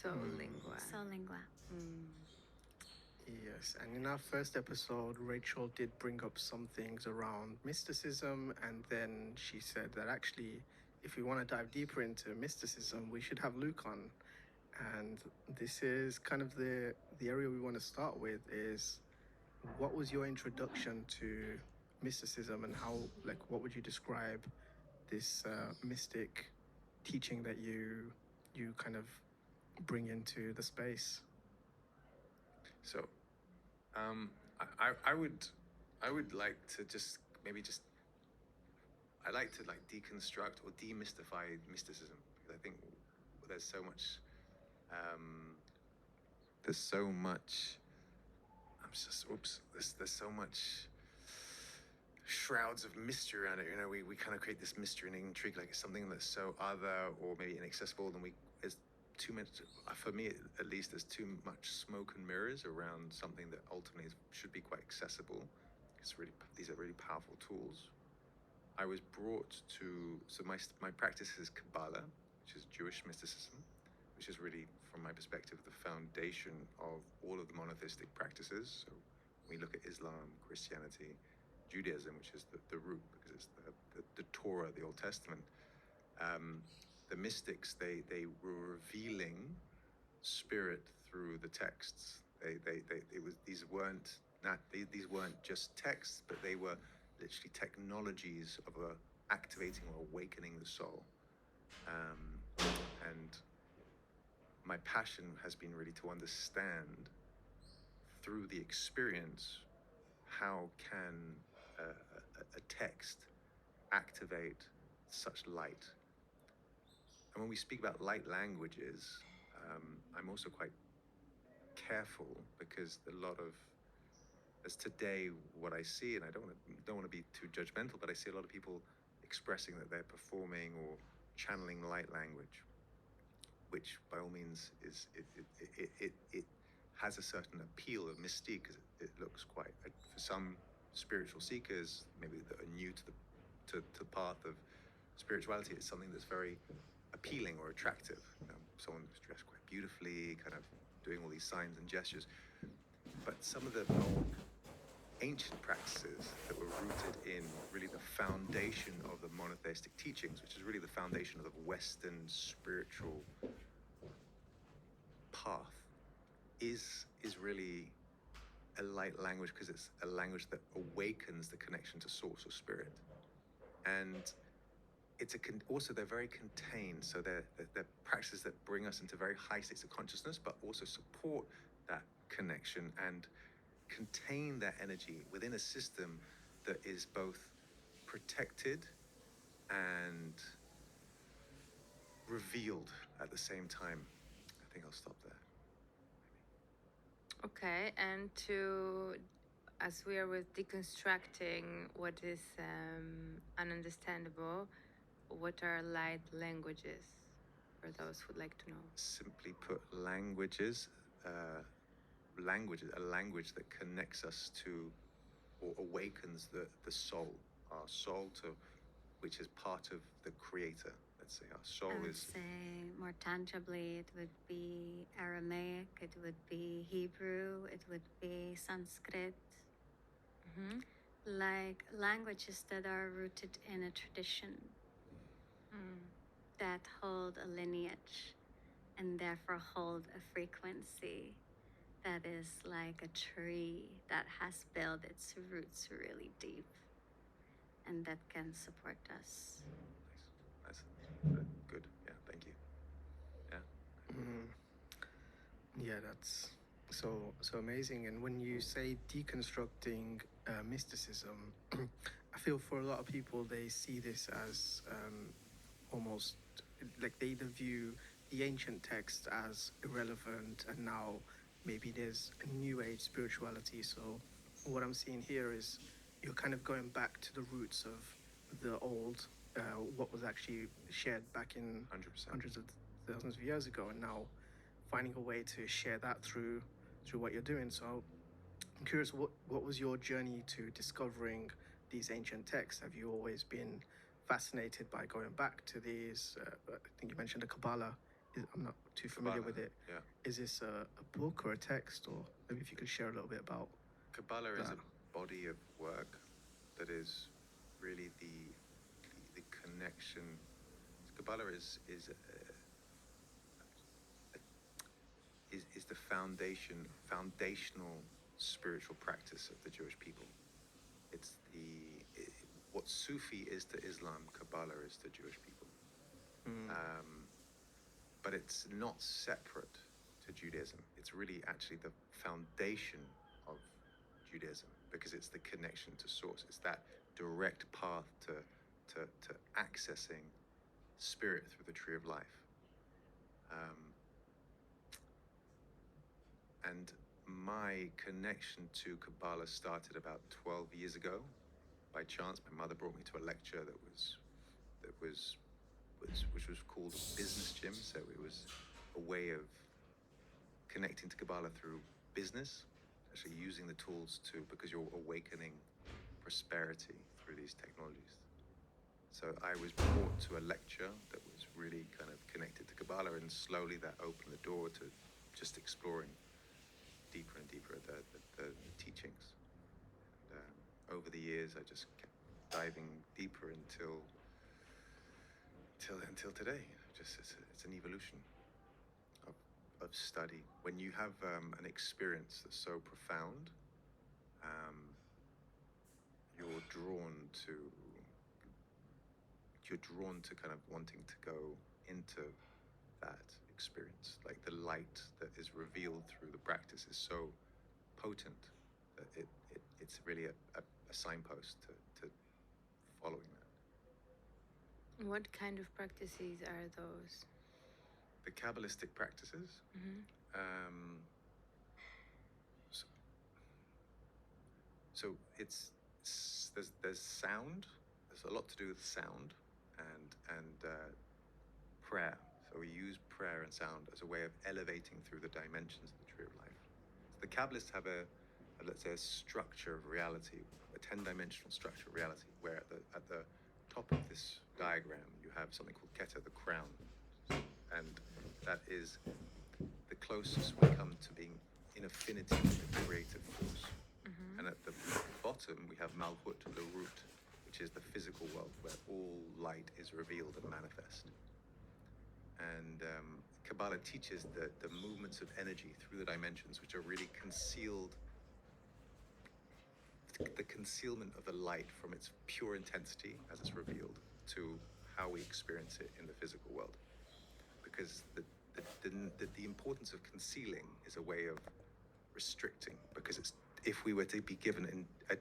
Soul lingua. Yes, and in our first episode, Rachel did bring up some things around mysticism, and then she said that actually, if we want to dive deeper into mysticism, we should have Luke on. And this is kind of the area we want to start with is what was your introduction to mysticism, and how, like, what would you describe this mystic teaching that you kind of bring into the space? So, I would like to just maybe just I like to like deconstruct or demystify mysticism, because I think there's so much um, there's so much there's so much shrouds of mystery around it. You know, we kind of create this mystery and intrigue, like it's something that's so other or maybe inaccessible. Then there's too much, for me at least, there's too much smoke and mirrors around something that ultimately should be quite accessible. These are really powerful tools. I was brought to, so my practice is Kabbalah, which is Jewish mysticism, which is really, from my perspective, the foundation of all of the monotheistic practices. So when we look at Islam, Christianity, Judaism, which is the root, because it's the Torah, the Old Testament, the mystics, they were revealing spirit through the texts. These weren't just texts, but they were literally technologies of activating or awakening the soul. And my passion has been really to understand through the experience how can a text activate such light. And when we speak about light languages, I'm also quite careful, because as today, what I see, and I don't want to be too judgmental, but I see a lot of people expressing that they're performing or channeling light language, which by all means is it has a certain appeal of mystique, because it looks quite, for some spiritual seekers, maybe that are new to the path of spirituality, it's something that's very appealing or attractive. Someone who's dressed quite beautifully, kind of doing all these signs and gestures. But some of the more ancient practices that were rooted in really the foundation of the monotheistic teachings, which is really the foundation of the Western spiritual path, is really a light language, because it's a language that awakens the connection to source or spirit. And also they're very contained, so they're practices that bring us into very high states of consciousness, but also support that connection and contain that energy within a system that is both protected and revealed at the same time. I think I'll stop there. Okay, and as we are with deconstructing what is ununderstandable, what are light languages for those who'd like to know? Simply put, languages, a language that connects us to or awakens the soul, our soul, to which is part of the creator. Let's say our soul I would is. say more tangibly, it would be Aramaic, it would be Hebrew, it would be Sanskrit. Like languages that are rooted in a tradition, that hold a lineage and therefore hold a frequency that is like a tree that has built its roots really deep and that can support us. Nice. Good. Yeah, thank you. Yeah. Yeah, that's so amazing. And when you say deconstructing mysticism, I feel for a lot of people they see this as almost like they either view the ancient text as irrelevant, and now maybe there's a new age spirituality. So what I'm seeing here is you're kind of going back to the roots of the old, what was actually shared back in 100%. hundreds of thousands of years ago, and now finding a way to share that through what you're doing. So I'm curious, what was your journey to discovering these ancient texts? Have you always been fascinated by going back to these? I think you mentioned the Kabbalah I'm not too familiar Kabbalah, with it. yeah. Is this a book or a text, or maybe if you could share a little bit about Kabbalah is that? a body of work that is really the connection. Kabbalah is the foundational spiritual practice of the Jewish people. It's what Sufi is to Islam, Kabbalah is to Jewish people. But it's not separate to Judaism. It's really actually the foundation of Judaism because it's the connection to source. It's that direct path to accessing spirit through the tree of life. And my connection to Kabbalah started about 12 years ago. By chance, my mother brought me to a lecture which was called Business Gym. So it was a way of connecting to Kabbalah through business, actually using the tools because you're awakening prosperity through these technologies. So I was brought to a lecture that was really kind of connected to Kabbalah, and slowly that opened the door to just exploring deeper and deeper the teachings. And over the years, I just kept diving deeper until today. Just it's an evolution of study. When you have an experience that's so profound, you're drawn to kind of wanting to go into that experience. Like the light that is revealed through the practice is so potent that it's really a signpost to following that. What kind of practices are those? The Kabbalistic practices. So there's sound. There's a lot to do with sound and prayer. So we use prayer and sound as a way of elevating through the dimensions of the tree of life. So the Kabbalists have let's say a structure of reality, a 10-dimensional structure of reality, where at the top of this diagram you have something called Keter, the crown, and that is the closest we come to being in affinity with the creative force. And at the bottom we have Malhut, the root, which is the physical world where all light is revealed and manifest. And Kabbalah teaches the movements of energy through the dimensions, which are really concealed, the concealment of the light from its pure intensity as it's revealed to how we experience it in the physical world. Because the importance of concealing is a way of restricting, because if we were to be given a